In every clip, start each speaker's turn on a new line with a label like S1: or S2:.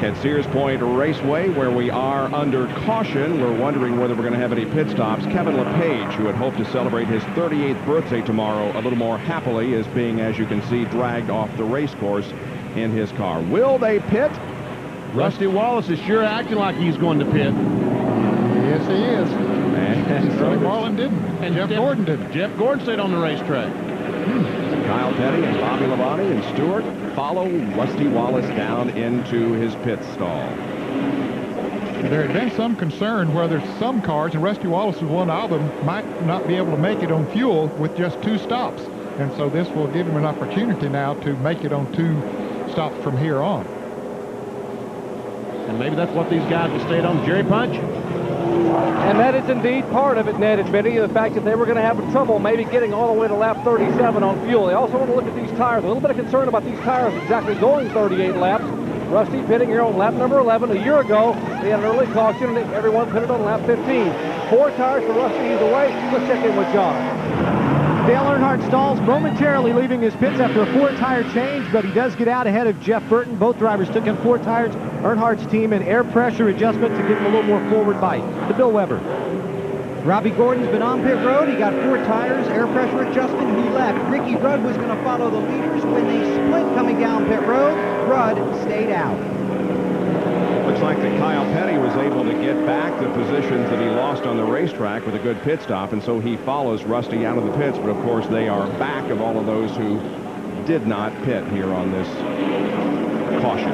S1: At Sears Point Raceway, where we are under caution, we're wondering whether we're going to have any pit stops. Kevin LePage, who had hoped to celebrate his 38th birthday tomorrow a little more happily, is being, as you can see, dragged off the race course in his car. Will they pit?
S2: Rusty Wallace is sure acting like he's going to pit.
S3: Yes, he is.
S1: And
S3: Sonny Marlin didn't, and Jeff Gordon didn't.
S2: Jeff Gordon stayed on the racetrack.
S1: Kyle Petty and Bobby Labonte and Stewart follow Rusty Wallace down into his pit stall.
S3: There had been some concern whether some cars, and Rusty Wallace was one of them, might not be able to make it on fuel with just 2 stops. And so this will give him an opportunity now to make it on 2 stops from here on.
S2: And maybe that's what these guys have stayed on. Jerry Punch?
S4: And that is indeed part of it, Ned and Benny, the fact that they were going to have trouble maybe getting all the way to lap 37 on fuel. They also want to look at these tires. A little bit of concern about these tires exactly going 38 laps. Rusty pitting here on lap number 11. A year ago, they had an early caution, and everyone pitted on lap 15. 4 tires for Rusty either way. Let's check in with John.
S5: Dale Earnhardt stalls momentarily, leaving his pits after a 4-tire change, but he does get out ahead of Jeff Burton. Both drivers took in 4 tires. Earnhardt's team an air pressure adjustment to give him a little more forward bite. To Bill Weber.
S6: Robbie Gordon's been on pit road. He got 4 tires, air pressure adjustment. He left. Ricky Rudd was going to follow the leaders. When they split coming down pit road, Rudd stayed out.
S1: Looks like that Kyle Petty was able to get back the positions that he lost on the racetrack with a good pit stop, and so he follows Rusty out of the pits. But of course, they are back of all of those who did not pit here on this caution.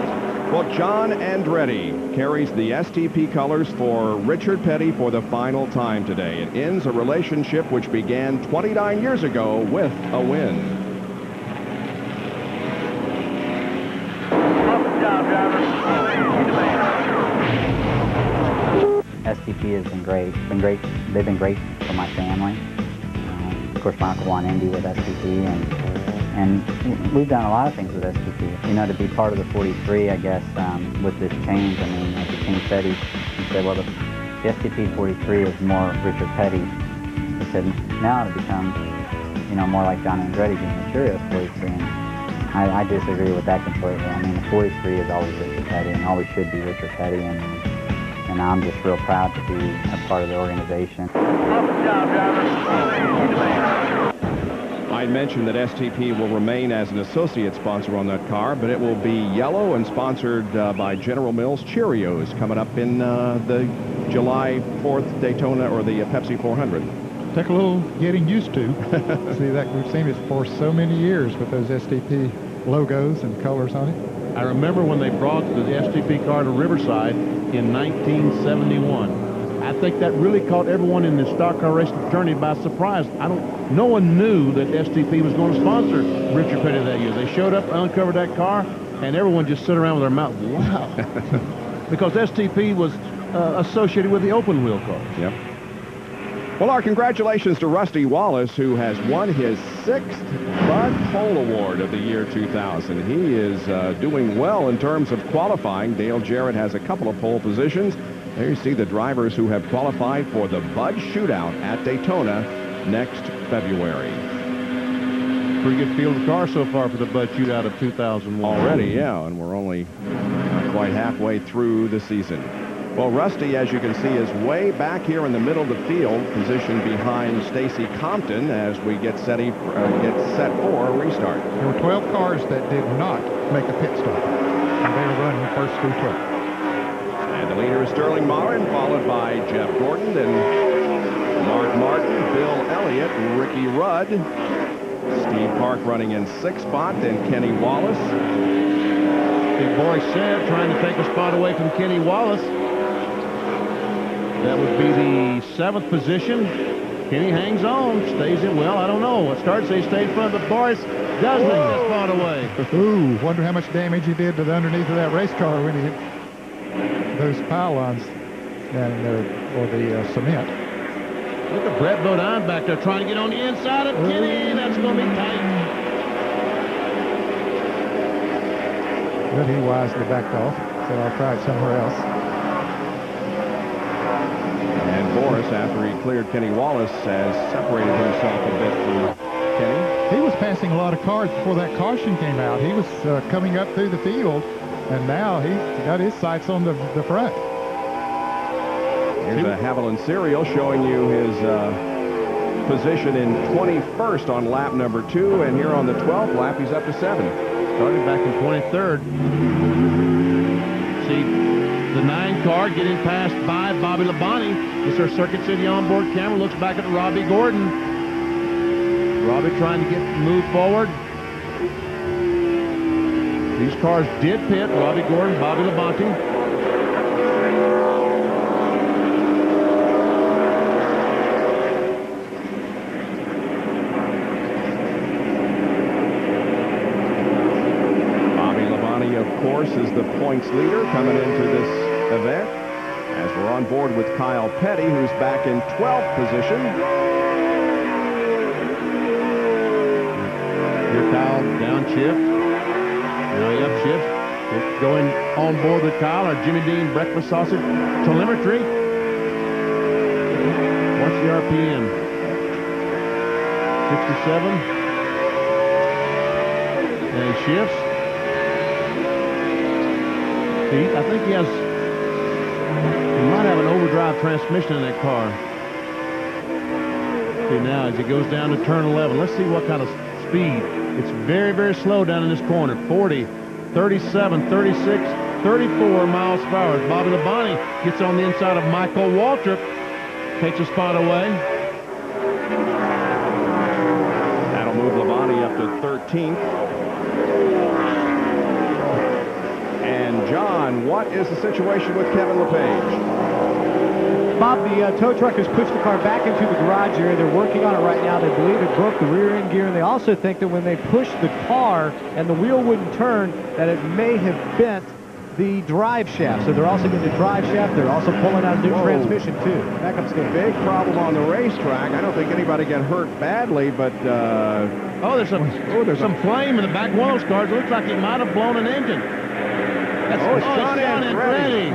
S1: Well, John Andretti carries the STP colors for Richard Petty for the final time today. It ends a relationship which began 29 years ago with a win.
S7: STP has been great. They've been great for my family. Of course, my uncle won Indy with STP, and we've done a lot of things with STP. You know, to be part of the 43, I guess, with this change. I mean, like the King said, he said, well, the STP 43 is more Richard Petty. He said, now it becomes, you know, more like John Andretti being the Cheerios 43. And I disagree with that completely. I mean, the 43 is always Richard Petty and always should be Richard Petty. And I'm just real proud to be a part of the organization.
S1: I mentioned that STP will remain as an associate sponsor on that car, but it will be yellow and sponsored by General Mills Cheerios coming up in the July 4th Daytona or the Pepsi 400.
S3: Take a little getting used to. See, that we've seen it for so many years with those STP logos and colors on it.
S2: I remember when they brought the STP car to Riverside in 1971. I think that really caught everyone in the stock car racing fraternity by surprise. No one knew that STP was going to sponsor Richard Petty that year. They showed up, uncovered that car, and everyone just stood around with their mouth, wow. Because STP was associated with the open wheel cars.
S1: Yep. Well, our congratulations to Rusty Wallace, who has won his 6th Bud Pole Award of the year 2000. He is doing well in terms of qualifying. Dale Jarrett has a couple of pole positions. There you see the drivers who have qualified for the Bud Shootout at Daytona next February.
S2: Pretty good field of cars so far for the Bud Shootout of 2001.
S1: Already, yeah, and we're only not quite halfway through the season. Well, Rusty, as you can see, is way back here in the middle of the field, positioned behind Stacy Compton as we get set for a restart.
S3: There were 12 cars that did not make a pit stop, and they were running first through 12.
S1: And the leader is Sterling Marlin, followed by Jeff Gordon, then Mark Martin, Bill Elliott, Ricky Rudd, Steve Park running in 6th spot, then Kenny Wallace.
S2: Big boy Seb trying to take a spot away from Kenny Wallace. That would be the 7th position. Kenny hangs on, stays in. Well, I don't know. What starts they stay in front, but Boris doesn't get spot away.
S3: Ooh, wonder how much damage he did to the underneath of that race car when he hit those pylons down there, or the cement.
S2: Look at Brett Bodine back there trying to get on the inside of Kenny. That's going to be tight.
S3: But he wisely backed off, said I'll try it somewhere else.
S1: And Boris, after he cleared Kenny Wallace, has separated himself a bit from Kenny.
S3: He was passing a lot of cars before that caution came out. He was coming up through the field And now he's got his sights on the front.
S1: Here's a Haviland serial showing you his position in 21st on lap number 2, and here on the 12th lap, he's up to 7.
S2: Started back in 23rd. See the 9 car getting passed by Bobby Labonte. It's our Circuit City onboard camera. Looks back at Robbie Gordon. Robbie trying to move forward. These cars did pit. Robbie Gordon, Bobby Labonte.
S1: Is the points leader coming into this event, as we're on board with Kyle Petty, who's back in 12th position.
S2: Here Kyle downshift. Now he upshifts. Going on board with Kyle, our Jimmy Dean breakfast sausage telemetry. What's the RPM? 67. And he shifts. I think he might have an overdrive transmission in that car. See now as he goes down to turn 11, let's see what kind of speed. It's very, very slow down in this corner. 40, 37, 36, 34 miles per hour. Bobby Labonte gets on the inside of Michael Waltrip, takes a spot away.
S1: That'll move Labonte up to 13th. John, what is the situation with Kevin LePage?
S5: Bob, the tow truck has pushed the car back into the garage area. They're working on it right now. They believe it broke the rear end gear, and they also think that when they pushed the car and the wheel wouldn't turn, that it may have bent the drive shaft. So they're also getting the drive shaft. They're also pulling out a new transmission, too. Backup stand.
S1: Big problem on the racetrack. I don't think anybody got hurt badly, but...
S2: there's some flame in the back of one of those cars. It looks like it might have blown an engine.
S1: It's John Andretti.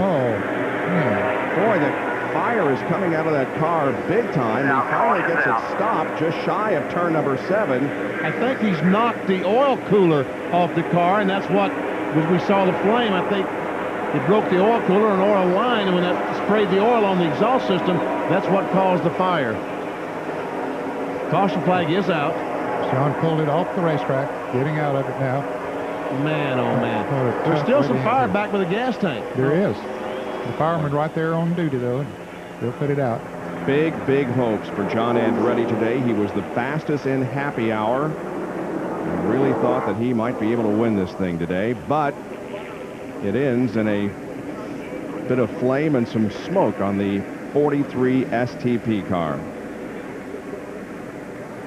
S1: Boy, the fire is coming out of that car big time. He finally gets it stopped just shy of turn number 7.
S2: I think he's knocked the oil cooler off the car, and that's what, when we saw the flame, I think it broke the oil cooler and oil line, and when that sprayed the oil on the exhaust system, that's what caused the fire. Caution flag is out.
S3: John pulled it off the racetrack, getting out of it now.
S2: Man, oh man. There's still some fire back with the gas tank.
S3: There is. The fireman right there on duty, though, and they'll put it out.
S1: Big, big hopes for John Andretti today. He was the fastest in happy hour. I really thought that he might be able to win this thing today, but it ends in a bit of flame and some smoke on the 43 STP car.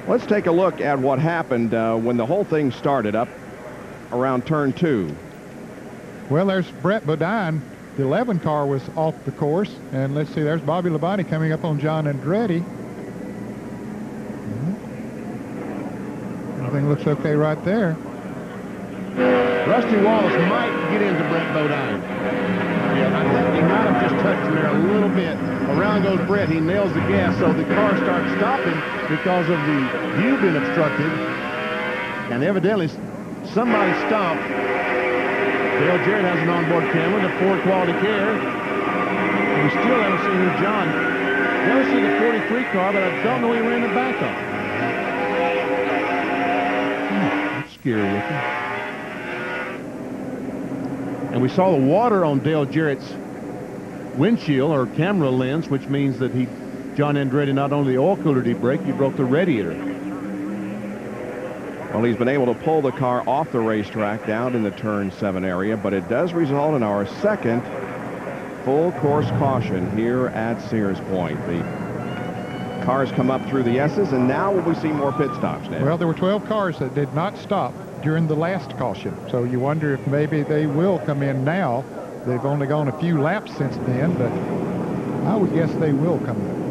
S1: Let's take a look at what happened when the whole thing started up around turn 2.
S3: Well, there's Brett Bodine. The 11 car was off the course, and let's see, there's Bobby Labonte coming up on John Andretti. Everything looks okay right there.
S2: Rusty Wallace might get into Brett Bodine. Yeah, I think he might have just touched him there a little bit. Around goes Brett. He nails the gas, so the car starts stopping because of the view being obstructed, and evidently somebody stopped. Dale Jarrett has an onboard camera, the Ford Quality Care. We still haven't seen who John. Never seen the 43 car, but I don't know he ran the back of. That's scary looking. And we saw the water on Dale Jarrett's windshield or camera lens, which means that John Andretti, not only the oil cooler did he break, he broke the radiator.
S1: Well, he's been able to pull the car off the racetrack down in the turn 7 area, but it does result in our second full course caution here at Sears Point. The cars come up through the S's, and now will we see more pit stops now?
S3: Well, there were 12 cars that did not stop during the last caution, so you wonder if maybe they will come in now. They've only gone a few laps since then, but I would guess they will come in.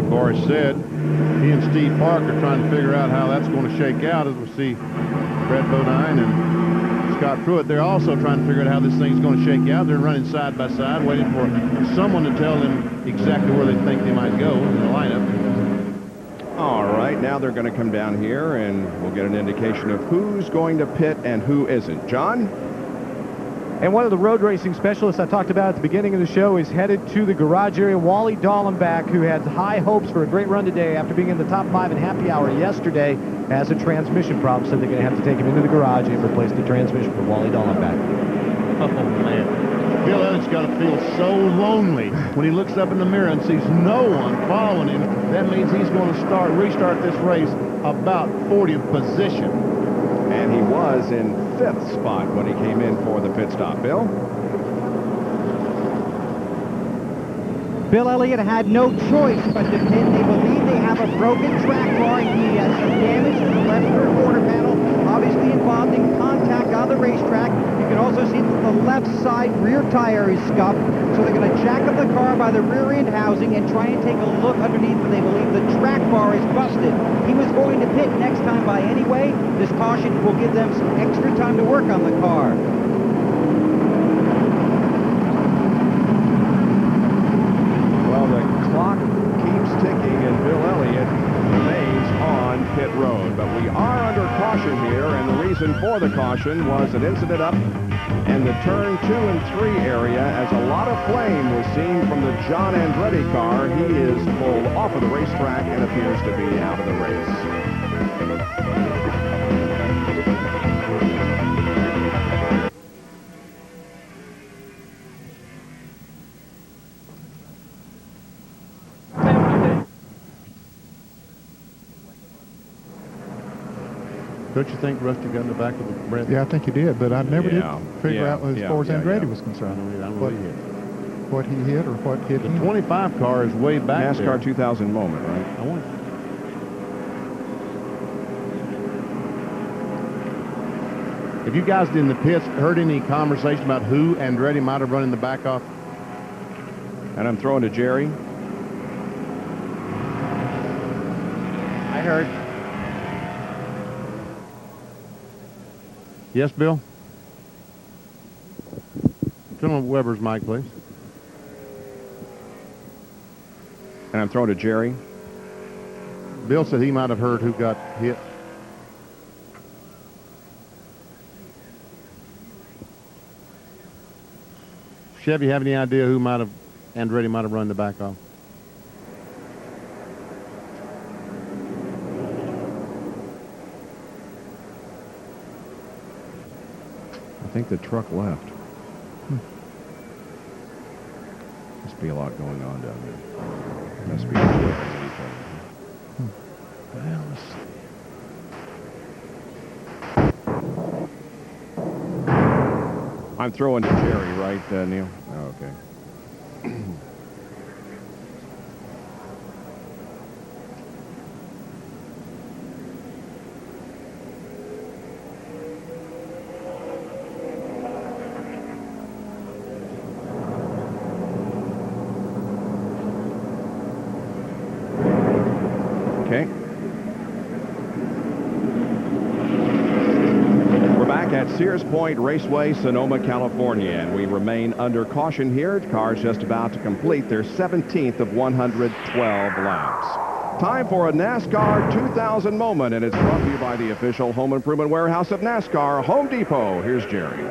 S2: Boris said he and Steve Park are trying to figure out how that's going to shake out as we see Brett Bodine and Scott Pruitt. They're also trying to figure out how this thing's going to shake out. They're running side by side, waiting for someone to tell them exactly where they think they might go in the lineup.
S1: All right, now they're going to come down here, and we'll get an indication of who's going to pit and who isn't. John?
S5: And one of the road racing specialists I talked about at the beginning of the show is headed to the garage area. Wally Dallenbach, who had high hopes for a great run today after being in the top 5 in happy hour yesterday, has a transmission problem, so they're going to have to take him into the garage and replace the transmission for Wally Dallenbach.
S2: Oh, man. Bill Elliott's got to feel so lonely when he looks up in the mirror and sees no one following him. That means he's going to restart this race about 40th position.
S1: And he was in 5th spot when he came in for the pit stop. Bill?
S6: Bill Elliott had no choice but to pit. They believe they have a broken track bar. He has some damage to the left rear quarter panel, obviously involved in contact on the racetrack. You can also see that the left side rear tire is scuffed, so they're going to jack up the car by the rear end housing and try and take a look underneath, but they believe the track bar is busted. He was going to pit next time by anyway. This caution will give them some extra time to work on the car.
S1: Well, the clock keeps ticking, and Bill Elliott remains on pit road. But we are under caution here, and the reason for the caution was an incident up in the turn 2 and 3 area as a lot of flame was seen from the John Andretti car. He is pulled off of the racetrack and appears to be out of the race.
S2: Don't you think Rusty got in the back of the Brent?
S3: Yeah, I think he did, but I never did figure out as far as Andretti was
S2: I
S3: concerned.
S2: don't know
S3: What he hit or what hit him.
S2: The 25 car is way back
S1: NASCAR
S2: there.
S1: 2000 moment, right?
S2: I want. Have you guys in the pits heard any conversation about who Andretti might have run in the back of?
S1: And I'm throwing to Jerry.
S7: I heard.
S2: Yes, Bill? Turn on Weber's mic, please.
S1: And I'm throwing to Jerry.
S2: Bill said he might have heard who got hit. Chevy, have any idea who Andretti might have run the back of?
S1: I think the truck left. Must be a lot going on down there. Must be. I'm throwing to Jerry, right, Neil? Oh, okay. Okay. We're back at Sears Point Raceway, Sonoma, California, and we remain under caution here. The car's just about to complete their 17th of 112 laps. Time for a NASCAR 2000 moment, and it's brought to you by the official home improvement warehouse of NASCAR, Home Depot. Here's Jerry.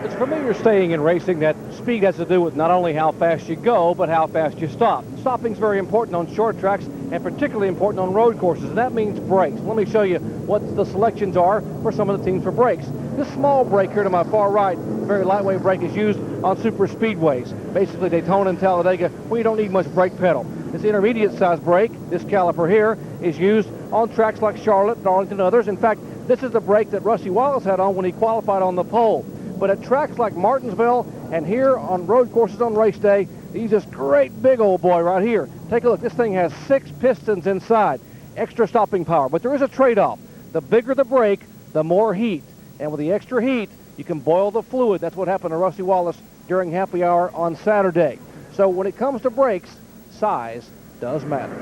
S4: It's a familiar saying in racing that speed has to do with not only how fast you go, but how fast you stop. Stopping's very important on short tracks and particularly important on road courses, and that means brakes. Let me show you what the selections are for some of the teams for brakes. This small brake here to my far right, very lightweight brake, is used on super speedways, basically Daytona and Talladega, where you don't need much brake pedal. This intermediate size brake, this caliper here, is used on tracks like Charlotte, Darlington, and others. In fact, this is the brake that Rusty Wallace had on when he qualified on the pole. But at tracks like Martinsville and here on road courses on race day, he's this great big old boy right here. Take a look. This thing has 6 pistons inside, extra stopping power. But there is a trade-off. The bigger the brake, the more heat. And with the extra heat, you can boil the fluid. That's what happened to Rusty Wallace during happy hour on Saturday. So when it comes to brakes, size does matter.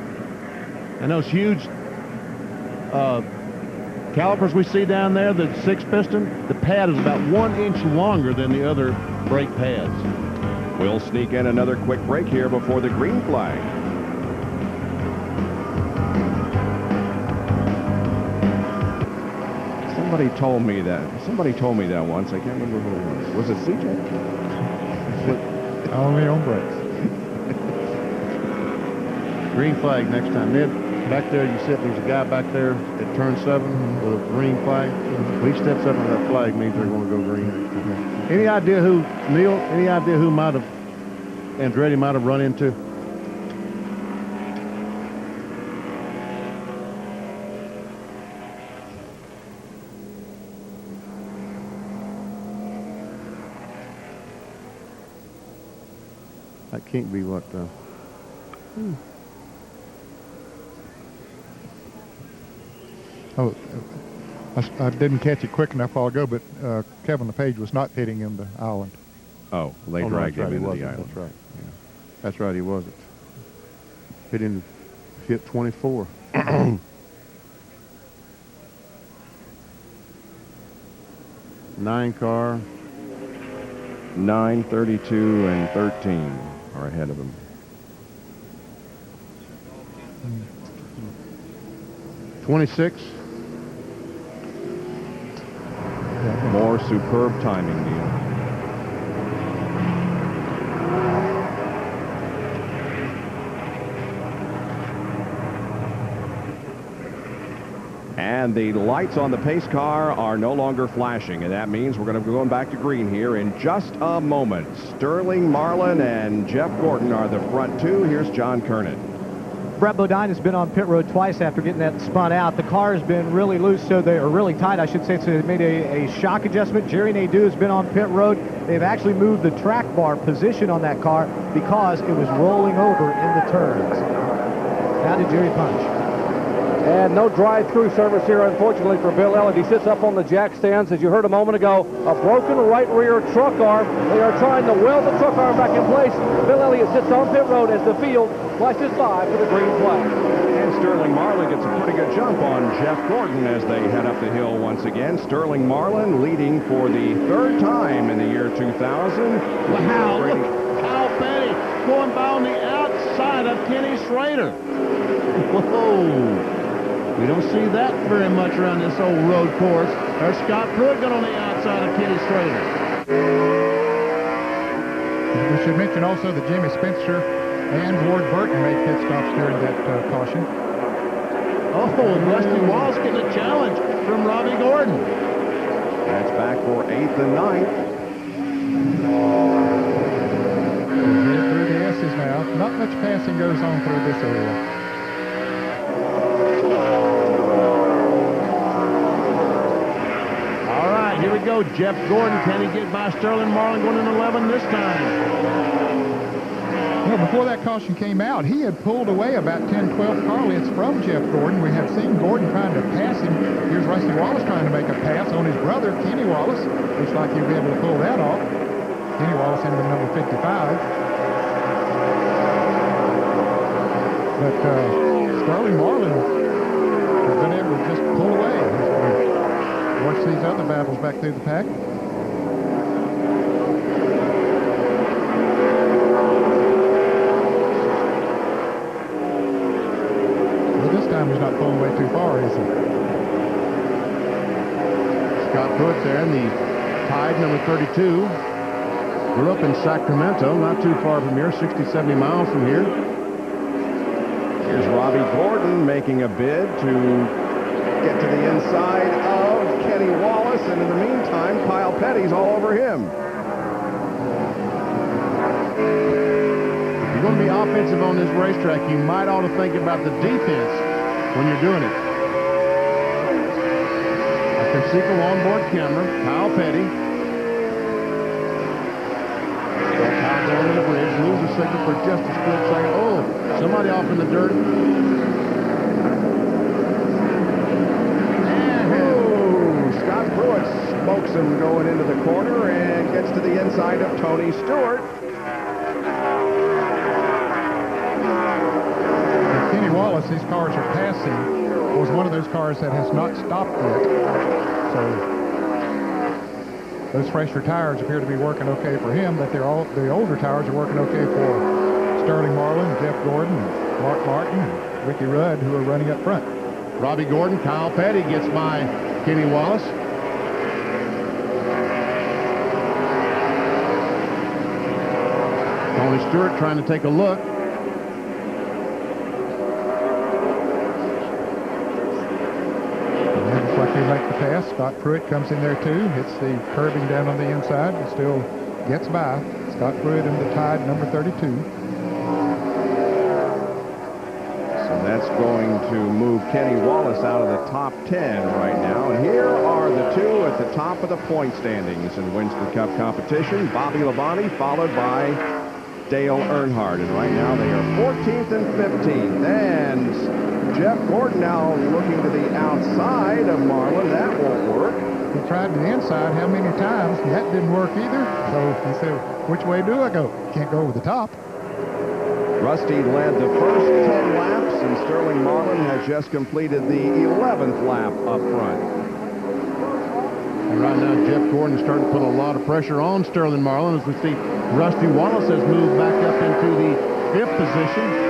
S2: And those huge calipers we see down there, the 6-piston, the pad is about 1 inch longer than the other brake pads.
S1: We'll sneak in another quick break here before the green flag. Somebody told me that once. I can't remember who it was. Was it CJ?
S3: Only on brakes.
S2: Green flag next time. Ned, back there you sit, there's a guy back there at turn 7 with a green flag. When he steps up to that flag, means they're going to go green. Any idea who, Neil, Andretti might have run into? That can't be what...
S3: Oh, I didn't catch it quick enough while ago, but Kevin LePage was not pitting in the island.
S1: Oh, they dragged him into the island.
S2: That's right. Yeah. That's right, he wasn't. Hit 24. 9 car.
S1: 9, 32, and 13 are ahead of him.
S2: Mm. 26.
S1: More superb timing, Neil. And the lights on the pace car are no longer flashing, and that means we're going to be going back to green here in just a moment. Sterling Marlin and Jeff Gordon are the front two. Here's John Kernan.
S5: Brett Bodine has been on pit road twice after getting that spun out. The car has been really loose, so they are really tight, I should say, so they made a shock adjustment. Jerry Nadeau has been on pit road. They've actually moved the track bar position on that car because it was rolling over in the turns. Now did Jerry punch.
S4: And no drive-through service here, unfortunately, for Bill Elliott. He sits up on the jack stands. As you heard a moment ago, a broken right rear truck arm. They are trying to weld the truck arm back in place. Bill Elliott sits on pit road as the field flashes by for the green flag.
S1: And Sterling Marlin gets a pretty good jump on Jeff Gordon as they head up the hill once again. Sterling Marlin leading for the 3rd time in the year 2000.
S2: Wow, look, Kyle Petty going by on the outside of Kenny Schrader. Whoa. We don't see that very much around this old road course. There's Scott Pruitt going on the outside of Kenny Schrader.
S3: We should mention also that Jimmy Spencer and Ward Burton made pit stops during that caution.
S2: Oh, and Rusty Wallace getting a challenge from Robbie Gordon.
S1: That's back for 8th and 9th.
S3: We're headed through the S's now. Not much passing goes on through this area.
S2: Here we go. Jeff Gordon, can he get by Sterling Marlin going in 11 this time?
S3: Well, before that caution came out, he had pulled away about 10, 12 car lengths from Jeff Gordon. We have seen Gordon trying to pass him. Here's Rusty Wallace trying to make a pass on his brother, Kenny Wallace. Looks like he'll be able to pull that off. Kenny Wallace into number 55. But Sterling Marlin has been able to just pull away. Watch these other battles back through the pack. Well, this time he's not pulling away too far, is he?
S2: Scott Pruitt there in the Tide number 32. Grew up in Sacramento, not too far from here, 60, 70 miles from here.
S1: Here's Robbie Gordon making a bid to get to the inside of Kenny Wallace, and in the meantime, Kyle Petty's all over him.
S2: If you're going to be offensive on this racetrack, you might ought to think about the defense when you're doing it. A Conseco onboard camera, Kyle Petty. Kyle going to the bridge, lose the signal for just a split second. Oh, somebody off in the dirt.
S1: Scott Pruitt smokes him going into the corner and gets to the inside of Tony Stewart.
S3: Kenny Wallace Wallace, these cars are passing, was one of those cars that has not stopped yet. So those fresher tires appear to be working okay for him, but the older tires are working okay for Sterling Marlin, Jeff Gordon, Mark Martin, and Ricky Rudd, who are running up front.
S2: Robbie Gordon, Kyle Petty gets by Kenny Wallace. Tony Stewart trying to take a look.
S3: And looks like they make the pass. Scott Pruitt comes in there too, hits the curbing down on the inside, and still gets by. Scott Pruitt in the Tide number 32.
S1: That's going to move Kenny Wallace out of the top 10 right now. And here are the two at the top of the point standings in Winston Cup competition. Bobby Labonte followed by Dale Earnhardt. And right now they are 14th and 15th. And Jeff Gordon now looking to the outside of Marlin. That won't work.
S3: He tried to the inside how many times? That didn't work either. So he said, which way do I go? Can't go over the top.
S1: Rusty led the first 10 laps, and Sterling Marlin has just completed the 11th lap up front.
S2: And right now, Jeff Gordon is starting to put a lot of pressure on Sterling Marlin. As we see, Rusty Wallace has moved back up into the 5th position.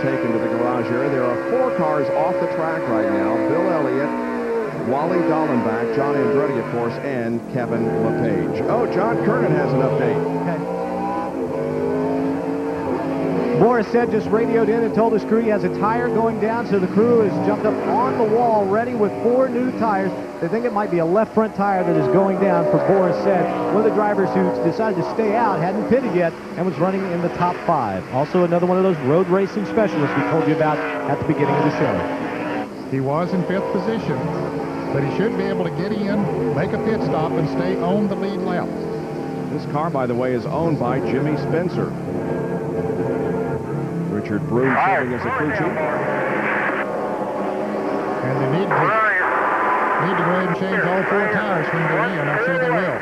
S1: Taken to the garage area. There are 4 cars off the track right now. Bill Elliott, Wally Dallenbach, John Andretti, of course, and Kevin LePage. Oh, John Kernan has an update.
S5: Okay. Boris said just radioed in and told his crew he has a tire going down, so the crew has jumped up on the wall ready with 4 new tires. They think it might be a left front tire that is going down, for Boris said one of the drivers who decided to stay out hadn't pitted yet and was running in the top 5. Also another one of those road racing specialists we told you about at the beginning of the show.
S3: He was in 5th position, but he should be able to get in, make a pit stop, and stay on the lead lap.
S1: This car, by the way, is owned by Jimmy Spencer. Richard Broom serving as a crew chief.
S3: And they need to go ahead and change all 4 tires when they're in. I'm sure they will.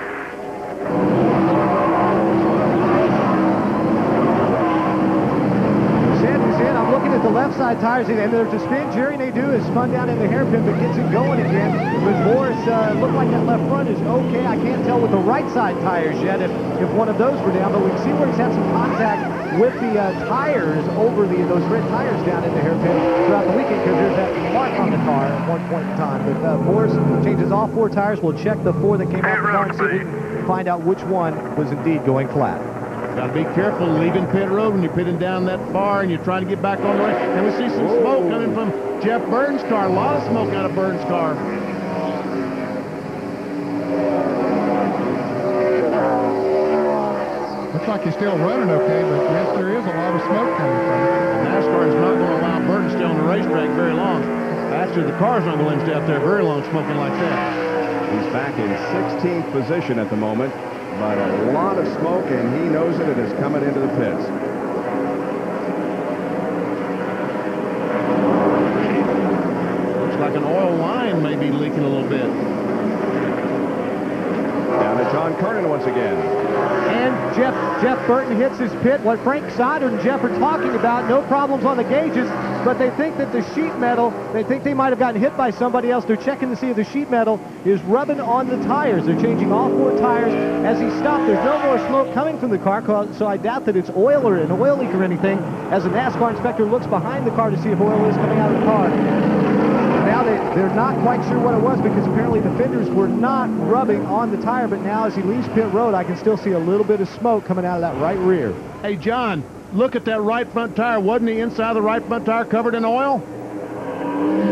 S5: Sanders in. I'm looking at the left side tires, and there's a spin. Jerry Nadeau is spun down in the hairpin, but gets it going again. But Boris looked like that left front is okay. I can't tell with the right side tires yet if one of those were down, but we can see where he's had some contact with the tires over those red tires down in the hairpin throughout the weekend, because there's that mark on the car at one point in time. But Boris changes all 4 tires. We'll check the 4 that came off the car and see if we can find out which one was indeed going flat.
S2: Got to be careful leaving pit road when you're pitting down that far and you're trying to get back on the race. And we see some smoke coming from Jeff Burton's car. A lot of smoke out of Burton's car.
S3: Looks like he's still running okay, but yes, there is a lot of smoke coming from it.
S2: NASCAR is not going to allow Burton to stay on the racetrack very long. Actually, the car's not going to let him stay out there very long smoking like that.
S1: He's back in 16th position at the moment, but a lot of smoke, and he knows it, and is coming into the pits.
S2: Looks like an oil line may be leaking a little bit.
S1: Down to John Kernan once again.
S5: And Jeff Burton hits his pit. What Frank Seider and Jeff are talking about, no problems on the gauges, but they think that the sheet metal, they think they might have gotten hit by somebody else. They're checking to see if the sheet metal is rubbing on the tires. They're changing all 4 tires as he stopped. There's no more smoke coming from the car, so I doubt that it's oil or an oil leak or anything, as a NASCAR inspector looks behind the car to see if oil is coming out of the car. Now they're not quite sure what it was, because apparently the fenders were not rubbing on the tire, but now as he leaves pit road, I can still see a little bit of smoke coming out of that right rear.
S2: Hey, John, look at that right front tire. Wasn't the inside of the right front tire covered in oil?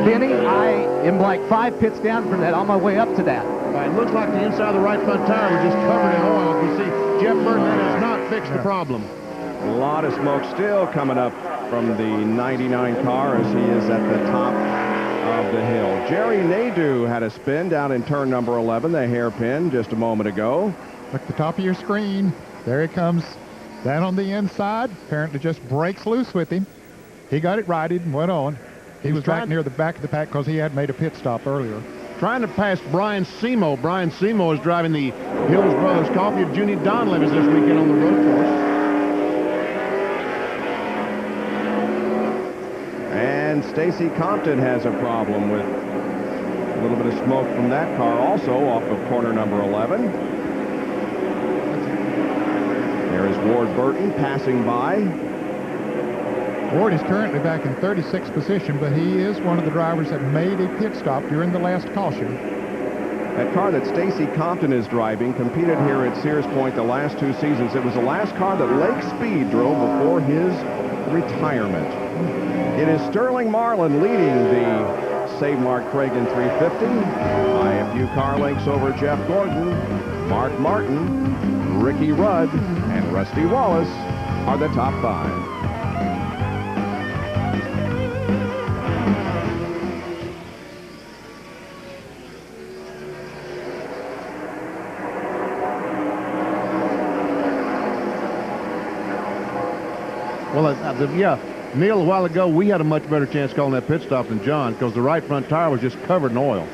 S5: Benny, I am like 5 pits down from that, on my way up to that.
S2: It looks like the inside of the right front tire was just covered in oil. You see, Jeff Burton has not fixed the problem.
S1: A lot of smoke still coming up from the 99 car as he is at the top of the hill. Jerry Nadeau had a spin down in turn number 11, the hairpin, just a moment ago.
S3: Look at the top of your screen. There he comes down on the inside. Apparently just breaks loose with him. He got it righted and went on. He was back near the back of the pack because he had made a pit stop earlier.
S2: trying to pass Brian Semo. Brian Semo is driving the Hills Brothers Coffee of Junie Donlevy's this weekend on the road course.
S1: And Stacy Compton has a problem with a little bit of smoke from that car also off of corner number 11. There is Ward Burton passing by.
S3: Ward is currently back in 36th position, but he is one of the drivers that made a pit stop during the last caution.
S1: That car that Stacy Compton is driving competed here at Sears Point the last 2 seasons. It was the last car that Lake Speed drove before his retirement. It is Sterling Marlin leading the SaveMart Kragen 350 by a few car lengths over Jeff Gordon. Mark Martin, Ricky Rudd, and Rusty Wallace are the top 5.
S2: Well, yeah, Neil, a while ago, we had a much better chance calling that pit stop than John because the right front tire was just covered in oil.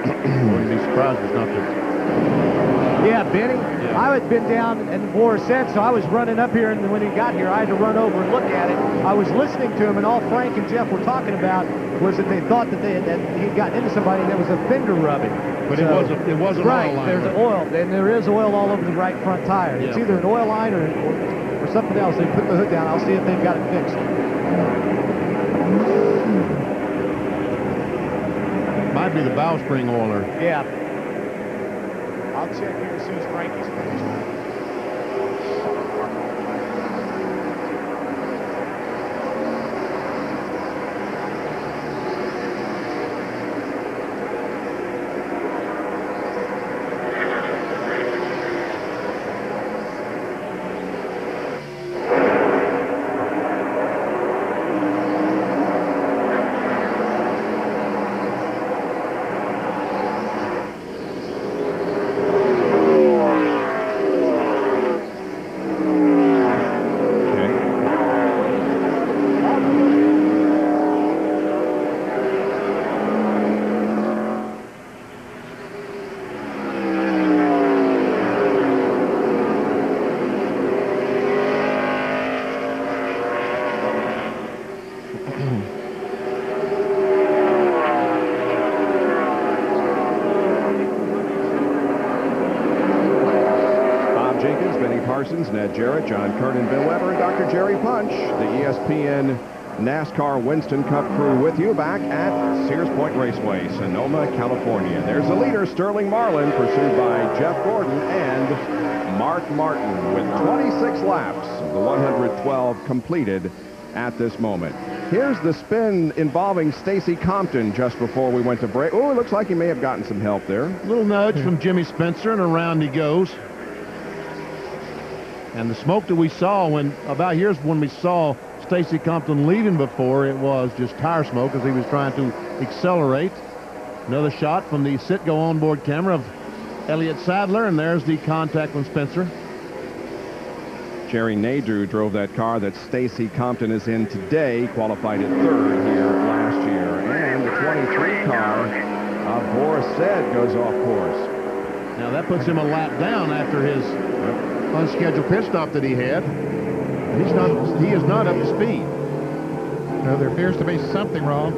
S2: Wouldn't be surprised if it's not there.
S5: Yeah, Benny. Yeah. I had been down in Morissette, so I was running up here, and when he got here, I had to run over and look at it. I was listening to him, and all Frank and Jeff were talking about was that they thought that he'd gotten into somebody and there was a fender rubbing.
S2: But so, it was an
S5: right,
S2: oil line.
S5: There's an oil, and there is oil all over the right front tire. Yeah. It's either an oil line or something else. They put the hood down. I'll see if they've got it fixed.
S2: Might be the bow spring oiler.
S5: Yeah. I'll check here as soon as Frankie's finished.
S1: Ned Jarrett, John Kernan, Bill Weber, and Dr. Jerry Punch, the ESPN NASCAR Winston Cup crew with you back at Sears Point Raceway, Sonoma, California. There's the leader, Sterling Marlin, pursued by Jeff Gordon and Mark Martin with 26 laps of the 112 completed at this moment. Here's the spin involving Stacy Compton just before we went to break. Oh, it looks like he may have gotten some help there.
S2: A little nudge from Jimmy Spencer, and around he goes. And the smoke that we saw here's when we saw Stacy Compton leaving before, it was just tire smoke as he was trying to accelerate. Another shot from the Citgo onboard camera of Elliott Sadler, and there's the contact from Spencer.
S1: Jerry Nadeau drove that car that Stacy Compton is in today, qualified at 3rd here last year. And the 23 car of Boris Said goes off course.
S2: Now that puts him a lap down after his unscheduled pit stop that he had. He is not up to speed.
S3: No, there appears to be something wrong.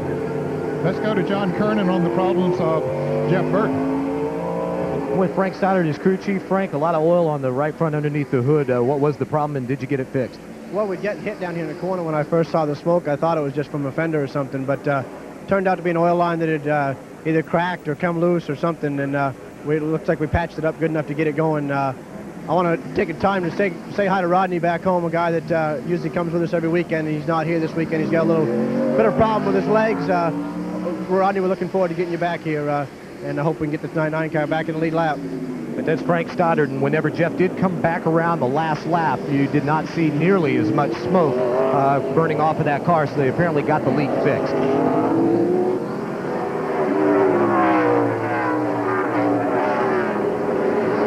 S3: Let's go to John Kernan on the problems of Jeff Burton.
S5: With Frank Stoddard, his crew chief. Frank, a lot of oil on the right front underneath the hood. What was the problem, and did you get it fixed?
S8: Well, we'd get hit down here in the corner when I first saw the smoke. I thought it was just from a fender or something, but turned out to be an oil line that had either cracked or come loose or something, and it looks like we patched it up good enough to get it going. I want to take a time to say hi to Rodney back home, a guy that usually comes with us every weekend. He's not here this weekend. He's got a little bit of problem with his legs. Rodney, we're looking forward to getting you back here, and I hope we can get this 99 car back in the lead lap.
S5: But that's Frank Stoddard, and whenever Jeff did come back around the last lap, you did not see nearly as much smoke burning off of that car, so they apparently got the leak fixed.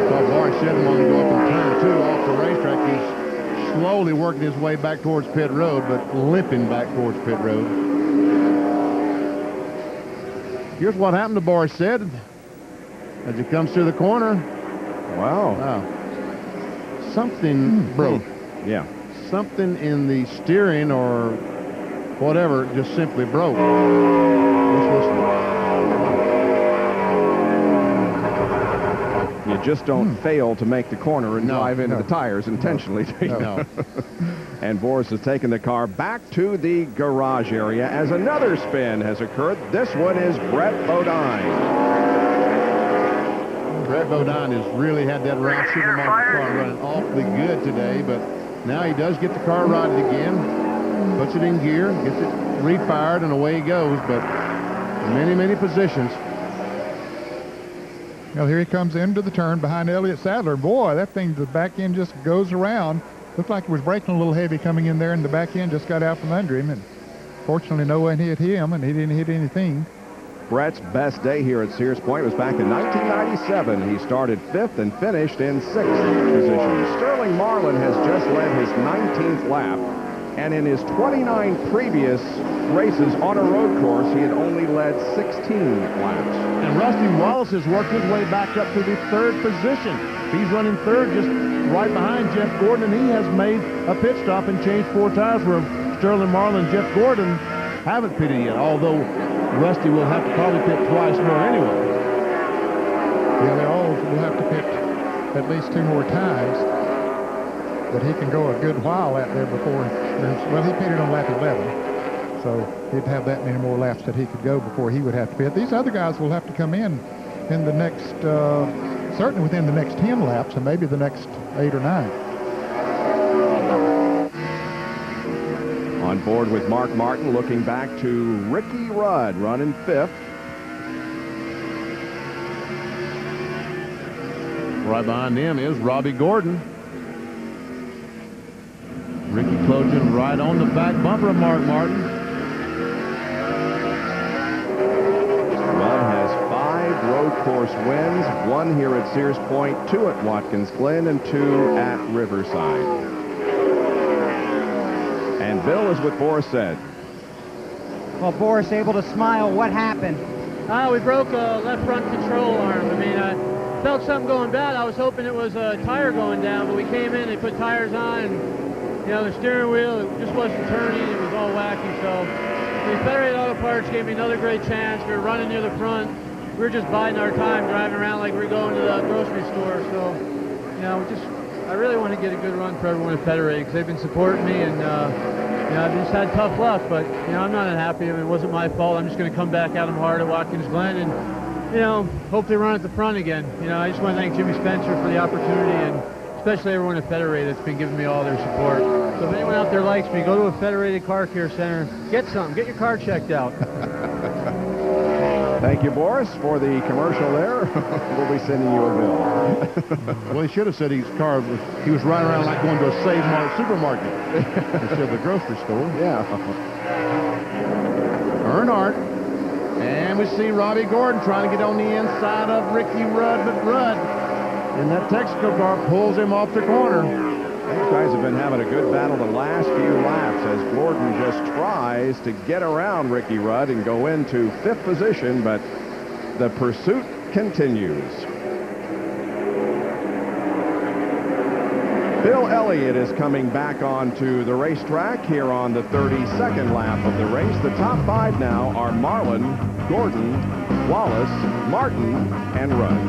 S2: Saw Boris Shedden wanted to go up in turn 2 off the slowly working his way back towards pit road, but limping back towards pit road. Here's what happened to Boris said as he comes through the corner.
S1: Wow.
S2: Something broke.
S1: Yeah.
S2: Something in the steering or whatever just simply broke.
S1: You just don't fail to make the corner and drive into the tires intentionally.
S2: No.
S1: And Boris has taken the car back to the garage area as another spin has occurred. This one is Brett Bodine.
S2: Brett Bodine has really had that Ralph Supermarket car running awfully good today, but now he does get the car rotted again, puts it in gear, gets it refired, and away he goes, but many positions.
S3: Well, here he comes into the turn behind Elliott Sadler. Boy, that thing, the back end just goes around. Looked like it was braking a little heavy coming in there, and the back end just got out from under him. And fortunately, no one hit him, and he didn't hit anything.
S1: Brett's best day here at Sears Point was back in 1997. He started 5th and finished in 6th position. Sterling Marlin has just led his 19th lap, and in his 29 previous races on a road course, he had only led 16 laps.
S2: And Rusty Wallace has worked his way back up to the 3rd position. He's running 3rd, just right behind Jeff Gordon, and he has made a pit stop and changed 4 tires, where Sterling Marlin and Jeff Gordon haven't pitted yet, although Rusty will have to probably pit twice more anyway.
S3: Yeah, they all will have to pit at least 2 more times, but he can go a good while out there before, well, he pitted on lap 11. So he'd have that many more laps that he could go before he would have to pit. These other guys will have to come in the next, certainly within the next 10 laps, and maybe the next 8 or 9.
S1: On board with Mark Martin, looking back to Ricky Rudd, running 5th.
S2: Right behind him is Robbie Gordon. Ricky Clojan right on the back bumper of Mark Martin.
S1: Rudd has 5 road course wins, 1 here at Sears Point, 2 at Watkins Glen, and 2 at Riverside. And Bill is what Boris said.
S6: Well, Boris able to smile. What happened?
S9: We broke a left front control arm. I mean, I felt something going bad. I was hoping it was a tire going down, but we came in, they put tires on, and you know, the steering wheel, it just wasn't turning. It was all wacky. So the Federated Auto Parts gave me another great chance. We were running near the front. We were just biding our time, driving around like we were going to the grocery store. So, you know, I really want to get a good run for everyone at Federated, because they've been supporting me, and you know, I've just had tough luck. But you know, I'm not unhappy. I mean, it wasn't my fault. I'm just going to come back at them hard at Watkins Glen, and you know, hopefully run at the front again. You know, I just want to thank Jimmy Spencer for the opportunity, and especially everyone at Federated that's been giving me all their support. So if anyone out there likes me, go to a Federated Car Care Center, get some, get your car checked out.
S1: Thank you, Boris, for the commercial there. We'll be sending you a bill.
S2: Well, he should have said he was riding around like going to a SaveMart supermarket instead of the grocery store.
S1: Yeah.
S2: Earnhardt. And we see Robbie Gordon trying to get on the inside of Ricky Rudd, but Rudd in that Texaco car pulls him off the corner.
S1: These guys have been having a good battle the last few laps as Gordon just tries to get around Ricky Rudd and go into 5th position, but the pursuit continues. Bill Elliott is coming back onto the racetrack here on the 32nd lap of the race. The top 5 now are Marlin, Gordon, Wallace, Martin, and Rudd.